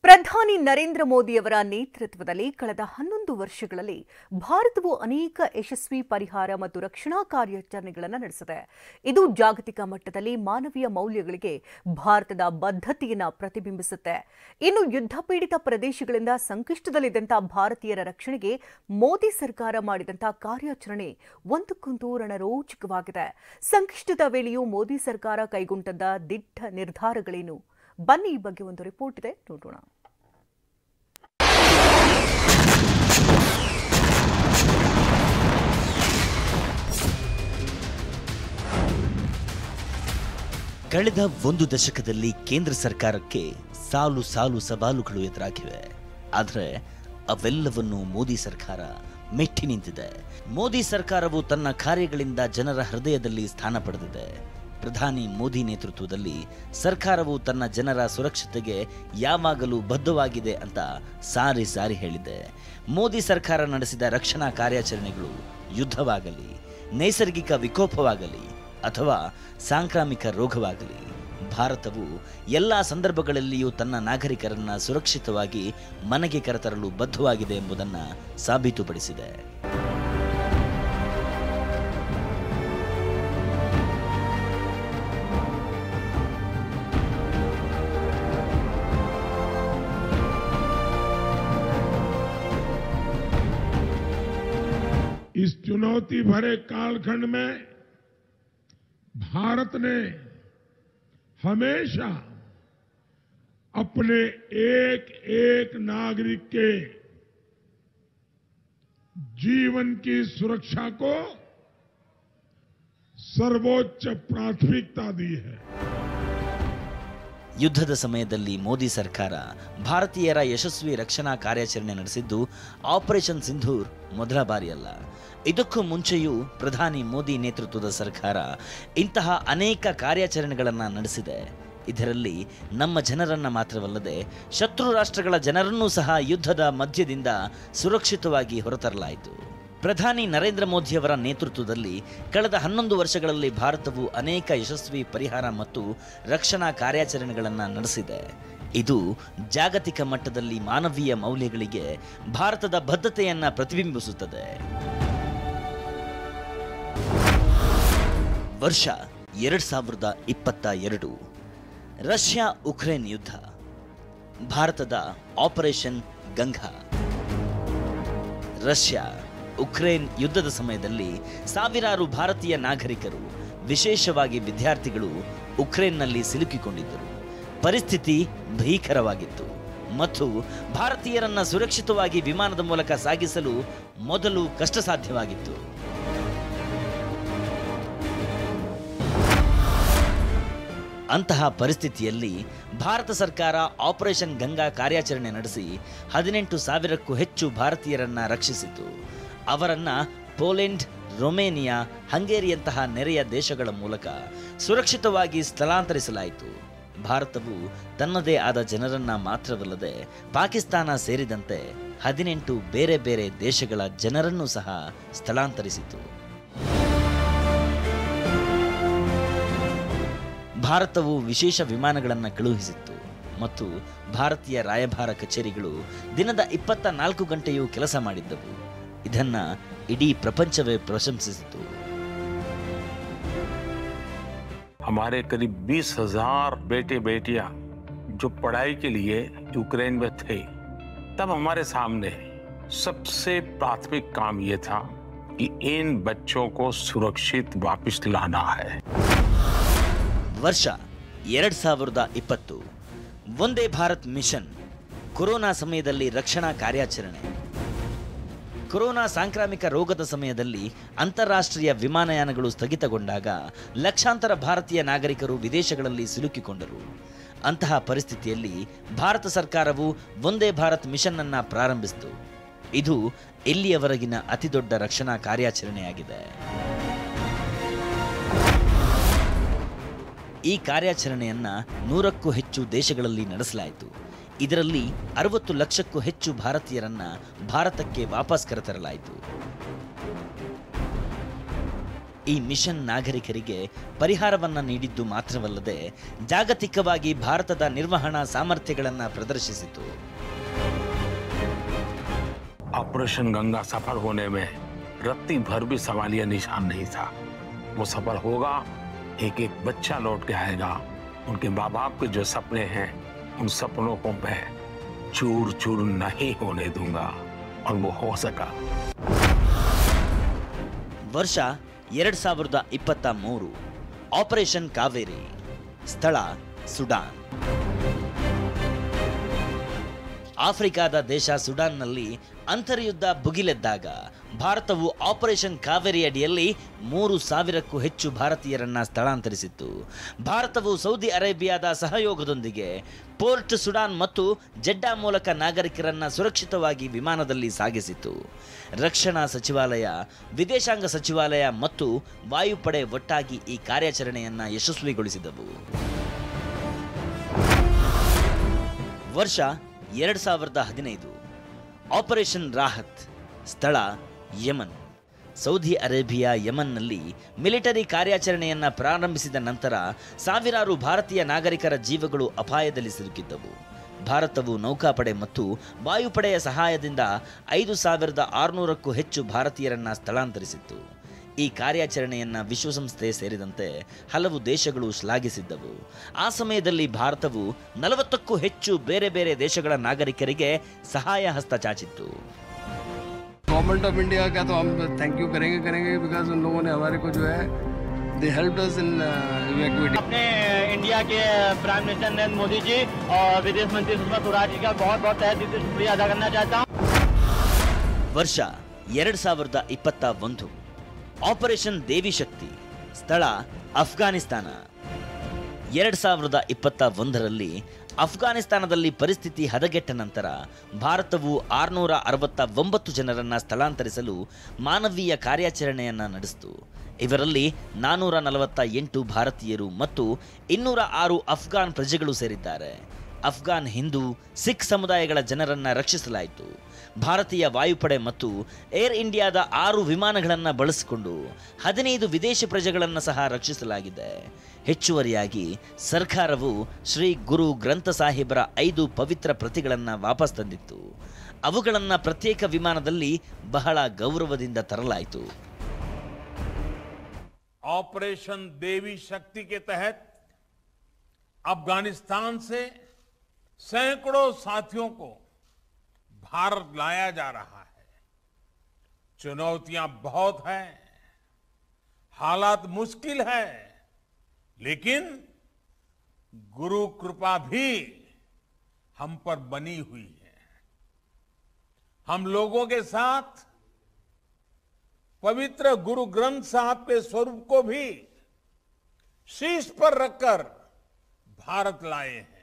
ಪ್ರಧಾನಿ ನರೇಂದ್ರ ಮೋದಿಯವರ ನೇತೃತ್ವದಲ್ಲಿ ಕಳೆದ 11 ವರ್ಷಗಳಲ್ಲಿ ಭಾರತವು ಅನೇಕ ಯಶಸ್ವಿ ಪರಿಹಾರ ಮತ್ತು ರಕ್ಷಣಾ ಕಾರ್ಯಾಚರಣೆಗಳನ್ನು ನಡೆಸಿದೆ. ಇದು ಜಾಗತಿಕ ಮಟ್ಟದಲ್ಲಿ ಮಾನವೀಯ ಮೌಲ್ಯಗಳಿಗೆ ಭಾರತದ ಬದ್ಧತೆಯನ್ನು ಪ್ರತಿಬಿಂಬಿಸುತ್ತೆ. ಇನ್ನು ಯುದ್ಧ ಪೀಡಿತ ಪ್ರದೇಶಗಳಿಂದ ಸಂಕಷ್ಟದಲ್ಲಿದ್ದಂಥ ಭಾರತೀಯರ ರಕ್ಷಣೆಗೆ ಮೋದಿ ಸರ್ಕಾರ ಮಾಡಿದಂಥ ಕಾರ್ಯಾಚರಣೆ ಒಂದಕ್ಕೊಂದು ರಣರೋಚಕವಾಗಿದೆ. ಸಂಕಷ್ಟದ ವೇಳೆಯೂ ಮೋದಿ ಸರ್ಕಾರ ಕೈಗೊಂಡಂತ ದಿಟ್ಟ ನಿರ್ಧಾರಗಳೇನು? ಬನ್ನಿ, ಈ ಬಗ್ಗೆ ಒಂದು ರಿಪೋರ್ಟ್ ಇದೆ, ನೋಡೋಣ. ಕಳೆದ ಒಂದು ದಶಕದಲ್ಲಿ ಕೇಂದ್ರ ಸರ್ಕಾರಕ್ಕೆ ಸಾಲು ಸಾಲು ಸವಾಲುಗಳು ಎದುರಾಗಿವೆ. ಆದರೆ ಅವೆಲ್ಲವನ್ನು ಮೋದಿ ಸರ್ಕಾರ ಮೆಟ್ಟಿ ನಿಂತಿದೆ. ಮೋದಿ ಸರ್ಕಾರವು ತನ್ನ ಕಾರ್ಯಗಳಿಂದ ಜನರ ಹೃದಯದಲ್ಲಿ ಸ್ಥಾನ ಪಡೆದಿದೆ. ಪ್ರಧಾನಿ ಮೋದಿ ನೇತೃತ್ವದಲ್ಲಿ ಸರ್ಕಾರವು ತನ್ನ ಜನರ ಸುರಕ್ಷತೆಗೆ ಯಾವಾಗಲೂ ಬದ್ಧವಾಗಿದೆ ಅಂತ ಸಾರಿ ಸಾರಿ ಹೇಳಿದೆ. ಮೋದಿ ಸರ್ಕಾರ ನಡೆಸಿದ ರಕ್ಷಣಾ ಕಾರ್ಯಾಚರಣೆಗಳು ಯುದ್ಧವಾಗಲಿ, ನೈಸರ್ಗಿಕ ವಿಕೋಪವಾಗಲಿ ಅಥವಾ ಸಾಂಕ್ರಾಮಿಕ ರೋಗವಾಗಲಿ, ಭಾರತವು ಎಲ್ಲ ಸಂದರ್ಭಗಳಲ್ಲಿಯೂ ತನ್ನ ನಾಗರಿಕರನ್ನ ಸುರಕ್ಷಿತವಾಗಿ ಮನೆಗೆ ಕರೆತರಲು ಬದ್ಧವಾಗಿದೆ ಎಂಬುದನ್ನು ಸಾಬೀತುಪಡಿಸಿದೆ. इस चुनौती भरे कालखंड में भारत ने हमेशा अपने एक एक नागरिक के जीवन की सुरक्षा को सर्वोच्च प्राथमिकता दी है. ಯುದ್ಧದ ಸಮಯದಲ್ಲಿ ಮೋದಿ ಸರ್ಕಾರ ಭಾರತೀಯರ ಯಶಸ್ವಿ ರಕ್ಷಣಾ ಕಾರ್ಯಾಚರಣೆ ನಡೆಸಿದ್ದು ಆಪರೇಷನ್ ಸಿಂಧೂರ್ ಮೊದಲ ಬಾರಿಯಲ್ಲ. ಇದಕ್ಕೂ ಮುಂಚೆಯೂ ಪ್ರಧಾನಿ ಮೋದಿ ನೇತೃತ್ವದ ಸರ್ಕಾರ ಇಂತಹ ಅನೇಕ ಕಾರ್ಯಾಚರಣೆಗಳನ್ನು ನಡೆಸಿದೆ. ಇದರಲ್ಲಿ ನಮ್ಮ ಜನರನ್ನ ಮಾತ್ರವಲ್ಲದೆ ಶತ್ರು ರಾಷ್ಟ್ರಗಳ ಜನರನ್ನೂ ಸಹ ಯುದ್ಧದ ಮಧ್ಯದಿಂದ ಸುರಕ್ಷಿತವಾಗಿ ಹೊರತರಲಾಯಿತು. ಪ್ರಧಾನಿ ನರೇಂದ್ರ ಮೋದಿಯವರ ನೇತೃತ್ವದಲ್ಲಿ ಕಳೆದ 11 ವರ್ಷಗಳಲ್ಲಿ ಭಾರತವು ಅನೇಕ ಯಶಸ್ವಿ ಪರಿಹಾರ ಮತ್ತು ರಕ್ಷಣಾ ಕಾರ್ಯಾಚರಣೆಗಳನ್ನು ನಡೆಸಿದೆ. ಇದು ಜಾಗತಿಕ ಮಟ್ಟದಲ್ಲಿ ಮಾನವೀಯ ಮೌಲ್ಯಗಳಿಗೆ ಭಾರತದ ಬದ್ಧತೆಯನ್ನು ಪ್ರತಿಬಿಂಬಿಸುತ್ತದೆ. ವರ್ಷ 2022, ರಷ್ಯಾ ಉಕ್ರೇನ್ ಯುದ್ಧ, ಭಾರತದ ಆಪರೇಷನ್ ಗಂಗಾ. ರಷ್ಯಾ ಉಕ್ರೇನ್ ಯುದ್ಧದ ಸಮಯದಲ್ಲಿ ಸಾವಿರಾರು ಭಾರತೀಯ ನಾಗರಿಕರು, ವಿಶೇಷವಾಗಿ ವಿದ್ಯಾರ್ಥಿಗಳು ಉಕ್ರೇನ್ನಲ್ಲಿ ಸಿಲುಕಿಕೊಂಡಿದ್ದರು. ಪರಿಸ್ಥಿತಿ ಭೀಕರವಾಗಿತ್ತು ಮತ್ತು ಭಾರತೀಯರನ್ನ ಸುರಕ್ಷಿತವಾಗಿ ವಿಮಾನದ ಮೂಲಕ ಸಾಗಿಸಲು ಮೊದಲು ಕಷ್ಟಸಾಧ್ಯವಾಗಿತ್ತು. ಅಂತಹ ಪರಿಸ್ಥಿತಿಯಲ್ಲಿ ಭಾರತ ಸರ್ಕಾರ ಆಪರೇಷನ್ ಗಂಗಾ ಕಾರ್ಯಾಚರಣೆ ನಡೆಸಿ 18,000ಕ್ಕೂ ಹೆಚ್ಚು ಭಾರತೀಯರನ್ನ ರಕ್ಷಿಸಿತು. ಅವರನ್ನ ಪೋಲೆಂಡ್, ರೊಮೇನಿಯಾ, ಹಂಗೇರಿಯಂತಹ ನೆರೆಯ ದೇಶಗಳ ಮೂಲಕ ಸುರಕ್ಷಿತವಾಗಿ ಸ್ಥಳಾಂತರಿಸಲಾಯಿತು. ಭಾರತವು ತನ್ನದೇ ಆದ ಜನರನ್ನ ಮಾತ್ರವಲ್ಲದೆ ಪಾಕಿಸ್ತಾನ ಸೇರಿದಂತೆ 18 ಬೇರೆ ಬೇರೆ ದೇಶಗಳ ಜನರನ್ನೂ ಸಹ ಸ್ಥಳಾಂತರಿಸಿತು. ಭಾರತವು ವಿಶೇಷ ವಿಮಾನಗಳನ್ನು ಕಳುಹಿಸಿತ್ತು ಮತ್ತು ಭಾರತೀಯ ರಾಯಭಾರ ಕಚೇರಿಗಳು ದಿನದ 24 ಗಂಟೆಯೂ ಕೆಲಸ ಮಾಡಿದ್ದವು. ಇದನ್ನ ಇಡೀ ಪ್ರಪಂಚವೇ ಪ್ರಶಂಸಿಸಿತು. हमारे करीब 20,000 बेटे बेटियां जो पढ़ाई के लिए यूक्रेन में थे, तब हमारे सामने सबसे प्राथमिक काम ये था कि इन बच्चों को सुरक्षित वापस लाना है. ವರ್ಷ 2020, ವಂದೇ ಭಾರತ್ ಮಿಷನ್, ಕೊರೋನಾ ಸಮಯದಲ್ಲಿ ರಕ್ಷಣಾ ಕಾರ್ಯಾಚರಣೆ. ಕೊರೋನಾ ಸಾಂಕ್ರಾಮಿಕ ರೋಗದ ಸಮಯದಲ್ಲಿ ಅಂತಾರಾಷ್ಟ್ರೀಯ ವಿಮಾನಯಾನಗಳು ಸ್ಥಗಿತಗೊಂಡಾಗ ಲಕ್ಷಾಂತರ ಭಾರತೀಯ ನಾಗರಿಕರು ವಿದೇಶಗಳಲ್ಲಿ ಸಿಲುಕಿಕೊಂಡರು. ಅಂತಹ ಪರಿಸ್ಥಿತಿಯಲ್ಲಿ ಭಾರತ ಸರ್ಕಾರವು ವಂದೇ ಭಾರತ್ ಮಿಷನ್ ಅನ್ನು ಪ್ರಾರಂಭಿಸಿತು. ಇದು ಇಲ್ಲಿಯವರೆಗಿನ ಅತಿದೊಡ್ಡ ರಕ್ಷಣಾ ಕಾರ್ಯಾಚರಣೆಯಾಗಿದೆ. ಈ ಕಾರ್ಯಾಚರಣೆಯನ್ನ 100ಕ್ಕೂ ಹೆಚ್ಚು ದೇಶಗಳಲ್ಲಿ ನಡೆಸಲಾಯಿತು. ಇದರಲ್ಲಿ 60 ಲಕ್ಷಕ್ಕೂ ಹೆಚ್ಚು ಭಾರತೀಯರನ್ನ ಭಾರತಕ್ಕೆ ವಾಪಸ್ ಕರೆತರಲಾಯಿತು. ಈ ಮಿಷನ್ ನಾಗರಿಕರಿಗೆ ಪರಿಹಾರವನ್ನ ನೀಡಿದ್ದು ಮಾತ್ರವಲ್ಲದೆ ಜಾಗತಿಕವಾಗಿ ಭಾರತದ ನಿರ್ವಹಣಾ ಸಾಮರ್ಥ್ಯಗಳನ್ನು ಪ್ರದರ್ಶಿಸಿತು. ऑपरेशन गंगा सफल होने में रत्ती भर भी सवालिया निशान नहीं था। वो सफल होगा, एक एक बच्चा लौट के आएगा, उनके माँ बाप के जो सपने हैं उन सपनों को मैं चूर चूर नहीं होने दूंगा, और वो हो सका। ವರ್ಷ 2023 ಆಪರೇಷನ್ ಕಾವೇರಿ, ಸ್ಥಳ ಸುಡಾನ್. ಆಫ್ರಿಕಾದ ದೇಶ ಸುಡಾನ್ನಲ್ಲಿ ಅಂತರ್ಯುದ್ಧ ಭುಗಿಲೆದ್ದಾಗ ಭಾರತವು ಆಪರೇಷನ್ ಕಾವೇರಿ ಅಡಿಯಲ್ಲಿ 3,000ಕ್ಕೂ ಹೆಚ್ಚು ಭಾರತೀಯರನ್ನ ಸ್ಥಳಾಂತರಿಸಿತ್ತು. ಭಾರತವು ಸೌದಿ ಅರೇಬಿಯಾದ ಸಹಯೋಗದೊಂದಿಗೆ ಪೋರ್ಟ್ ಸುಡಾನ್ ಮತ್ತು ಜೆಡ್ಡಾ ಮೂಲಕ ನಾಗರಿಕರನ್ನ ಸುರಕ್ಷಿತವಾಗಿ ವಿಮಾನದಲ್ಲಿ ಸಾಗಿಸಿತು. ರಕ್ಷಣಾ ಸಚಿವಾಲಯ, ವಿದೇಶಾಂಗ ಸಚಿವಾಲಯ ಮತ್ತು ವಾಯುಪಡೆ ಒಟ್ಟಾಗಿ ಈ ಕಾರ್ಯಾಚರಣೆಯನ್ನ ಯಶಸ್ವಿಗೊಳಿಸಿದವು. ವರ್ಷ 2015 ಆಪರೇಷನ್ ರಾಹತ್, ಸ್ಥಳ ಯಮನ್. ಸೌದಿ ಅರೇಬಿಯಾ ಯಮನ್ನಲ್ಲಿ ಮಿಲಿಟರಿ ಕಾರ್ಯಾಚರಣೆಯನ್ನ ಪ್ರಾರಂಭಿಸಿದ ನಂತರ ಸಾವಿರಾರು ಭಾರತೀಯ ನಾಗರಿಕರ ಜೀವಗಳು ಅಪಾಯದಲ್ಲಿ ಸಿಲುಕಿದ್ದವು. ಭಾರತವು ನೌಕಾಪಡೆ ಮತ್ತು ವಾಯುಪಡೆಯ ಸಹಾಯದಿಂದ 5,600ಕ್ಕೂ ಹೆಚ್ಚು ಭಾರತೀಯರನ್ನ ಸ್ಥಳಾಂತರಿಸಿತ್ತು. ಈ ಕಾರ್ಯಾಚರಣೆಯನ್ನ ವಿಶ್ವಸಂಸ್ಥೆ ಸೇರಿದಂತೆ ಹಲವು ದೇಶಗಳು ಶ್ಲಾಘಿಸಿದ್ದವು. ಆ ಸಮಯದಲ್ಲಿ ಭಾರತವು 40ಕ್ಕೂ ಹೆಚ್ಚು ಬೇರೆ ಬೇರೆ ದೇಶಗಳ ನಾಗರಿಕರಿಗೆ ಸಹಾಯ ಹಸ್ತ ಚಾಚಿತ್ತು. गवर्नमेंट ऑफ इंडिया का तो हम थैंक यू करेंगे बिकॉज उन लोगों ने हमारे को जो है दे हेल्प्ड अस इन इवैक्यूएटिंग. अपने इंडिया के प्राइम मिनिस्टर नरेंद्र मोदी जी और विदेश मंत्री सुषमा स्वराज जी का बहुत बहुत तहे दिल से शुक्रिया अदा करना चाहता हूँ. ವರ್ಷ 2021 ಆಪರೇಷನ್ ದೇವಿ ಶಕ್ತಿ, ಸ್ಥಳ ಅಫ್ಘಾನಿಸ್ತಾನ. 2021ರಲ್ಲಿ ಅಫ್ಘಾನಿಸ್ತಾನದಲ್ಲಿ ಪರಿಸ್ಥಿತಿ ಹದಗೆಟ್ಟ ನಂತರ ಭಾರತವು 669 ಜನರನ್ನ ಸ್ಥಳಾಂತರಿಸಲು ಮಾನವೀಯ ಕಾರ್ಯಾಚರಣೆಯನ್ನ ನಡೆಸಿತು. ಇವರಲ್ಲಿ 448 ಭಾರತೀಯರು ಮತ್ತು 206 ಅಫ್ಘಾನ್ ಪ್ರಜೆಗಳು ಸೇರಿದ್ದಾರೆ. ಅಫ್ಘಾನ್ ಹಿಂದೂ, ಸಿಖ್ ಸಮುದಾಯಗಳ ಜನರನ್ನ ರಕ್ಷಿಸಲಾಯಿತು. ಭಾರತೀಯ ವಾಯುಪಡೆ ಮತ್ತು ಏರ್ ಇಂಡಿಯಾದ 6 ವಿಮಾನಗಳನ್ನು ಬಳಸಿಕೊಂಡು 15 ವಿದೇಶಿ ಪ್ರಜೆಗಳನ್ನು ಸಹ ರಕ್ಷಿಸಲಾಗಿದೆ. ಹೆಚ್ಚುವರಿಯಾಗಿ ಸರ್ಕಾರವು ಶ್ರೀ ಗುರು ಗ್ರಂಥ ಸಾಹಿಬರ 5 ಪವಿತ್ರ ಪ್ರತಿಗಳನ್ನು ವಾಪಸ್ ತಂದಿತ್ತು. ಅವುಗಳನ್ನು ಪ್ರತ್ಯೇಕ ವಿಮಾನದಲ್ಲಿ ಬಹಳ ಗೌರವದಿಂದ ತರಲಾಯಿತು. ऑपरेशन देवी शक्ति के तहत अफगानिस्तान से सैकड़ों साथियों को भारत लाया जा रहा है. चुनौतियां बहुत हैं, हालात मुश्किल है, लेकिन गुरु कृपा भी हम पर बनी हुई है. हम लोगों के साथ पवित्र गुरु ग्रंथ साहब के स्वरूप को भी शीश पर रखकर भारत लाए हैं.